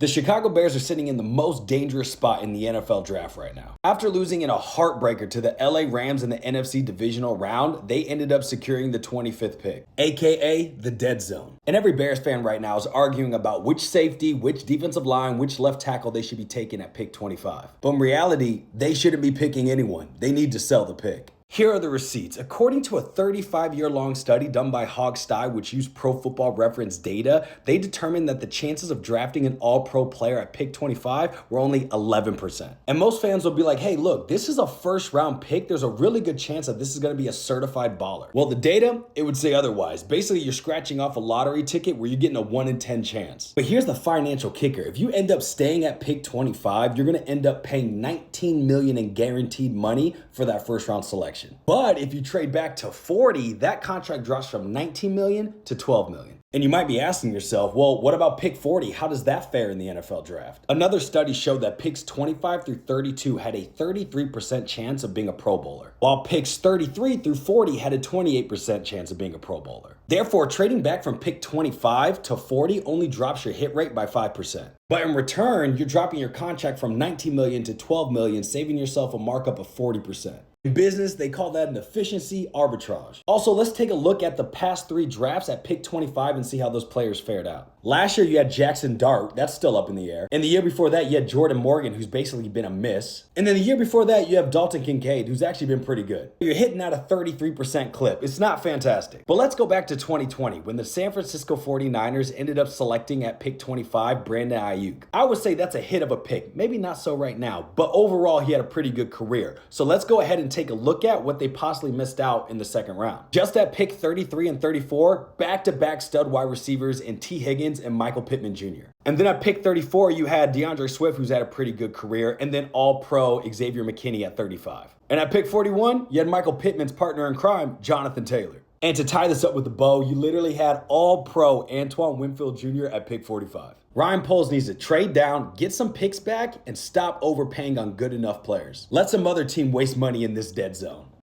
The Chicago Bears are sitting in the most dangerous spot in the NFL draft right now. After losing in a heartbreaker to the LA Rams in the NFC divisional round, they ended up securing the 25th pick, aka the dead zone. And every Bears fan right now is arguing about which safety, which defensive line, which left tackle they should be taking at pick 25. But in reality, they shouldn't be picking anyone. They need to sell the pick. Here are the receipts. According to a 35-year-long study done by Hog-Stye, which used Pro Football Reference data, they determined that the chances of drafting an all-pro player at pick 25 were only 11%. And most fans will be like, hey, look, this is a first-round pick. There's a really good chance that this is going to be a certified baller. Well, the data, it would say otherwise. Basically, you're scratching off a lottery ticket where you're getting a 1 in 10 chance. But here's the financial kicker. If you end up staying at pick 25, you're going to end up paying $19 million in guaranteed money for that first-round selection. But if you trade back to 40, that contract drops from $19 million to $12 million. And you might be asking yourself, well, what about pick 40? How does that fare in the NFL draft? Another study showed that picks 25 through 32 had a 33% chance of being a Pro Bowler, while picks 33 through 40 had a 28% chance of being a Pro Bowler. Therefore, trading back from pick 25 to 40 only drops your hit rate by 5%. But in return, you're dropping your contract from $19 million to $12 million, saving yourself a markup of 40%. In business, they call that an efficiency arbitrage. Also, let's take a look at the past 3 drafts at pick 25 and see how those players fared out. Last year, you had Jackson Dart, that's still up in the air. And the year before that, you had Jordan Morgan, who's basically been a miss. And then the year before that, you have Dalton Kincaid, who's actually been pretty good. You're hitting at a 33% clip. It's not fantastic. But let's go back to 2020, when the San Francisco 49ers ended up selecting at pick 25 Brandon Ayuk. I would say that's a hit of a pick. Maybe not so right now, but overall, he had a pretty good career. So let's go ahead and take a look at what they possibly missed out in the second round. Just at pick 33 and 34, back-to-back stud wide receivers in T. Higgins and Michael Pittman Jr. And then at pick 34, you had DeAndre Swift, who's had a pretty good career, and then all-pro Xavier McKinney at 35. And at pick 41, you had Michael Pittman's partner in crime, Jonathan Taylor. And to tie this up with a bow, you literally had all-pro Antoine Winfield Jr. at pick 45. Ryan Poles needs to trade down, get some picks back, and stop overpaying on good enough players. Let some other team waste money in this dead zone.